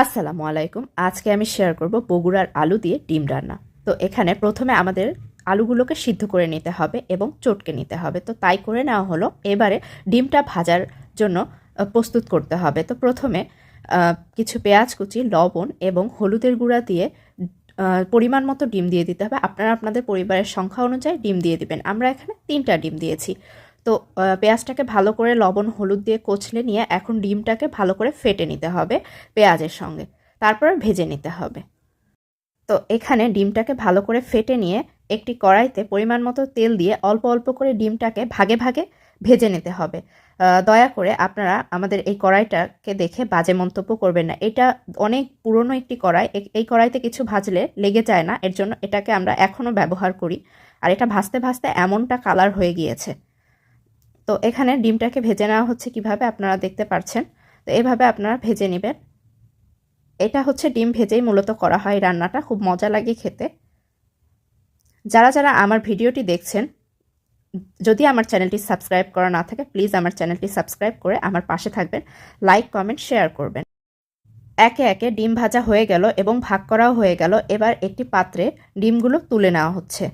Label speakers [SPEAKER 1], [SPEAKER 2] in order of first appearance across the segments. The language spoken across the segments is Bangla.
[SPEAKER 1] আসসালামু আলাইকুম। আজকে আমি শেয়ার করব বগুড়ার আলু দিয়ে ডিম রান্না। তো এখানে প্রথমে আমাদের আলুগুলোকে সিদ্ধ করে নিতে হবে এবং চটকে নিতে হবে। তো তাই করে নেওয়া হলো। এবারে ডিমটা ভাজার জন্য প্রস্তুত করতে হবে। তো প্রথমে কিছু পেঁয়াজ কুচি, লবণ এবং হলুদের গুঁড়া দিয়ে পরিমাণ মতো ডিম দিয়ে দিতে হবে। আপনারা আপনাদের পরিবারের সংখ্যা অনুযায়ী ডিম দিয়ে দিবেন। আমরা এখানে 3টা ডিম দিয়েছি। তো পেঁয়াজটাকে ভালো করে লবণ হলুদ দিয়ে কচলে নিয়ে এখন ডিমটাকে ভালো করে ফেটে নিতে হবে পেঁয়াজের সঙ্গে, তারপরে ভেজে নিতে হবে। তো এখানে ডিমটাকে ভালো করে ফেটে নিয়ে একটি কড়াইতে পরিমাণ মতো তেল দিয়ে অল্প অল্প করে ডিমটাকে ভাগে ভাগে ভেজে নিতে হবে। দয়া করে আপনারা আমাদের এই কড়াইটাকে দেখে বাজে মন্তব্য করবেন না। এটা অনেক পুরনো একটি কড়াই, এই কড়াইতে কিছু ভাজলে লেগে যায় না, এর জন্য এটাকে আমরা এখনও ব্যবহার করি। আর এটা ভাজতে ভাজতে এমনটা কালার হয়ে গিয়েছে। তো এখানে ডিমটাকে ভেজে নেওয়া হচ্ছে কিভাবে আপনারা দেখতে পাচ্ছেন। তো এভাবে আপনারা ভেজে নেবেন। এটা হচ্ছে ডিম ভেজেই মূলত করা হয় রান্নাটা, খুব মজা লাগে খেতে। যারা যারা আমার ভিডিওটি দেখছেন, যদি আমার চ্যানেলটি সাবস্ক্রাইব করা না থাকে প্লিজ আমার চ্যানেলটি সাবস্ক্রাইব করে আমার পাশে থাকবেন, লাইক কমেন্ট শেয়ার করবেন। একে একে ডিম ভাজা হয়ে গেল এবং ভাগ করাও হয়ে গেল। এবার একটি পাত্রে ডিমগুলো তুলে নেওয়া হচ্ছে।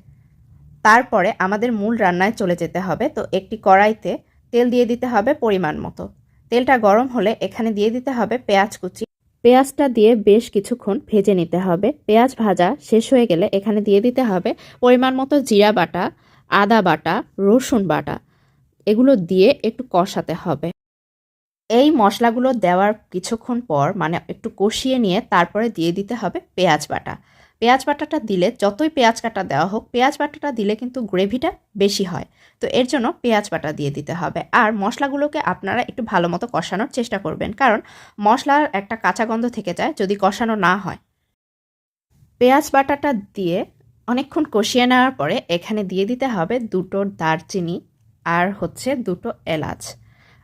[SPEAKER 1] তারপরে আমাদের মূল রান্নায় চলে যেতে হবে। তো একটি কড়াইতে তেল দিয়ে দিতে হবে পরিমাণ মতো। তেলটা গরম হলে এখানে দিয়ে দিতে হবে পেঁয়াজ কুচি। পেঁয়াজটা দিয়ে বেশ কিছুক্ষণ ভেজে নিতে হবে। পেঁয়াজ ভাজা শেষ হয়ে গেলে এখানে দিয়ে দিতে হবে পরিমাণ মতো জিরা বাটা, আদা বাটা, রসুন বাটা। এগুলো দিয়ে একটু কষাতে হবে। এই মশলাগুলো দেওয়ার কিছুক্ষণ পর মানে একটু কষিয়ে নিয়ে তারপরে দিয়ে দিতে হবে পেঁয়াজ বাটা। পেঁয়াজ বাটাটা দিলে যতই পেঁয়াজ কাটা দেওয়া হোক, পেঁয়াজ বাটাটা দিলে কিন্তু গ্রেভিটা বেশি হয়। তো এর জন্য পেঁয়াজ বাটা দিয়ে দিতে হবে। আর মশলাগুলোকে আপনারা একটু ভালো মতো কষানোর চেষ্টা করবেন, কারণ মশলার একটা কাঁচা গন্ধ থেকে যায় যদি কষানো না হয়। পেঁয়াজ বাটাটা দিয়ে অনেকক্ষণ কষিয়ে নেওয়ার পরে এখানে দিয়ে দিতে হবে 2টো দারচিনি আর হচ্ছে 2টো এলাচ।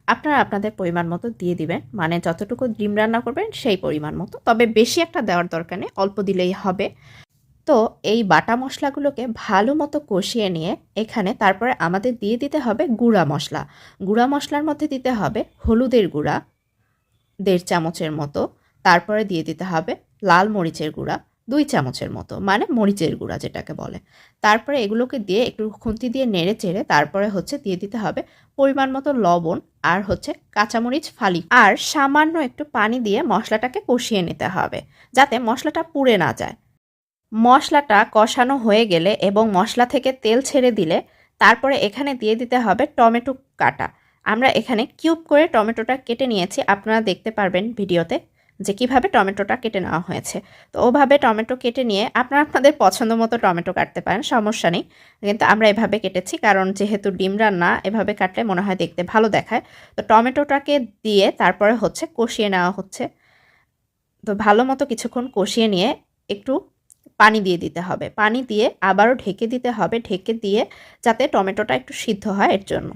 [SPEAKER 1] আপনারা আপনাদের পরিমাণ মতো দিয়ে দিবেন, মানে যতটুকু ডিম রান্না করবেন সেই পরিমাণ মতো। তবে বেশি একটা দেওয়ার দরকার নেই, অল্প দিলেই হবে। তো এই বাটা মশলাগুলোকে ভালো মতো কষিয়ে নিয়ে এখানে তারপরে আমাদের দিয়ে দিতে হবে গুঁড়া মশলা। গুঁড়া মশলার মধ্যে দিতে হবে হলুদের গুঁড়া 1.5 চামচের মতো, তারপরে দিয়ে দিতে হবে লাল মরিচের গুঁড়া 2 চামচের মতো, মানে মরিচের গুঁড়া যেটাকে বলে। তারপরে এগুলোকে দিয়ে একটু খুন্তি দিয়ে নেড়ে চেড়ে তারপরে হচ্ছে দিয়ে দিতে হবে পরিমাণ মতো লবণ আর হচ্ছে কাঁচামরিচ ফালি, আর সামান্য একটু পানি দিয়ে মশলাটাকে কষিয়ে নিতে হবে যাতে মশলাটা পুড়ে না যায়। মশলাটা কষানো হয়ে গেলে এবং মশলা থেকে তেল ছেড়ে দিলে তারপরে এখানে দিয়ে দিতে হবে টমেটো কাটা। আমরা এখানে কিউব করে টমেটোটা কেটে নিয়েছি, আপনারা দেখতে পারবেন ভিডিওতে যে কিভাবে টমেটোটা কেটে নেওয়া হয়েছে। তো ওভাবে টমেটো কেটে নিয়ে আপনারা আপনাদের পছন্দ মতো টমেটো কাটতে পারেন, সমস্যা নেই। কিন্তু আমরা এভাবে কেটেছি কারণ যেহেতু ডিম রান্না এভাবে কাটলে মনে হয় দেখতে ভালো দেখায়। তো টমেটোটাকে দিয়ে তারপরে হচ্ছে কষিয়ে নেওয়া হচ্ছে। তো ভালো মতো কিছুক্ষণ কষিয়ে নিয়ে একটু পানি দিয়ে দিতে হবে। পানি দিয়ে আবারও ঢেকে দিতে হবে, ঢেকে দিয়ে যাতে টমেটোটা একটু সিদ্ধ হয় এর জন্য।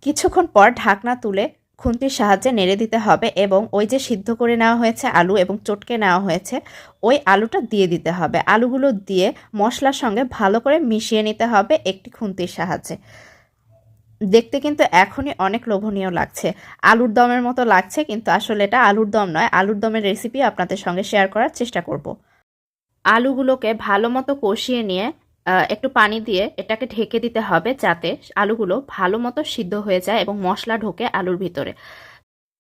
[SPEAKER 1] কিছুক্ষণ পর ঢাকনা তুলে খুন্তির সাহায্যে নেড়ে দিতে হবে এবং ওই যে সিদ্ধ করে নেওয়া হয়েছে আলু এবং চটকে নেওয়া হয়েছে ওই আলুটা দিয়ে দিতে হবে। আলুগুলো দিয়ে মশলার সঙ্গে ভালো করে মিশিয়ে নিতে হবে একটি খুন্তির সাহায্যে। দেখতে কিন্তু এখনই অনেক লোভনীয় লাগছে, আলুর দমের মতো লাগছে, কিন্তু আসলে এটা আলুর দম নয়। আলুর দমের রেসিপি আপনাদের সঙ্গে শেয়ার করার চেষ্টা করব। আলুগুলোকে ভালো মতো কষিয়ে নিয়ে একটু পানি দিয়ে এটাকে ঢেকে দিতে হবে যাতে আলুগুলো ভালো মতো সিদ্ধ হয়ে যায় এবং মশলা ঢোকে আলুর ভিতরে।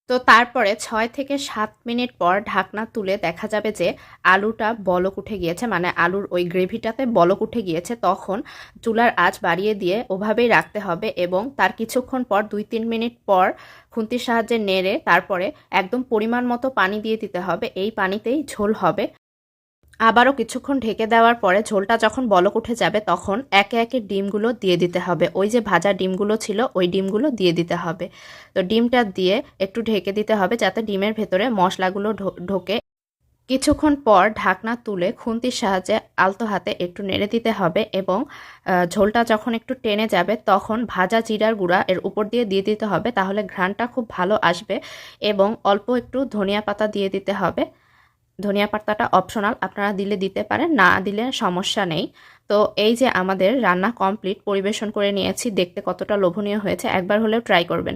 [SPEAKER 1] তো তারপরে 6 থেকে 7 মিনিট পর ঢাকনা তুলে দেখা যাবে যে আলুটা বলক উঠে গিয়েছে, মানে আলুর ওই গ্রেভিটাতে বলক উঠে গিয়েছে। তখন চুলার আঁচ বাড়িয়ে দিয়ে ওভাবেই রাখতে হবে এবং তার কিছুক্ষণ পর 2-3 মিনিট পর খুন্তির সাহায্যে নেড়ে তারপরে একদম পরিমাণ মতো পানি দিয়ে দিতে হবে। এই পানিতেই ঝোল হবে। আবারও কিছুক্ষণ ঢেকে দেওয়ার পরে ঝোলটা যখন বলক উঠে যাবে তখন একে একে ডিমগুলো দিয়ে দিতে হবে। ওই যে ভাজা ডিমগুলো ছিল ওই ডিমগুলো দিয়ে দিতে হবে। তো ডিমটা দিয়ে একটু ঢেকে দিতে হবে যাতে ডিমের ভেতরে মশলাগুলো ঢোকে। কিছুক্ষণ পর ঢাকনা তুলে খুন্তির সাহায্যে আলতো হাতে একটু নেড়ে দিতে হবে এবং ঝোলটা যখন একটু টেনে যাবে তখন ভাজা জিরার গুঁড়া এর উপর দিয়ে দিতে হবে, তাহলে ঘ্রাণটা খুব ভালো আসবে। এবং অল্প একটু ধনিয়া পাতা দিয়ে দিতে হবে। ধনিয়া পাতাটা অপশনাল, আপনারা দিলে দিতে পারেন, না দিলে সমস্যা নেই। তো এই যে আমাদের রান্না কমপ্লিট, পরিবেশন করে নিয়েছি। দেখতে কতটা লোভনীয় হয়েছে, একবার হলেও ট্রাই করবেন।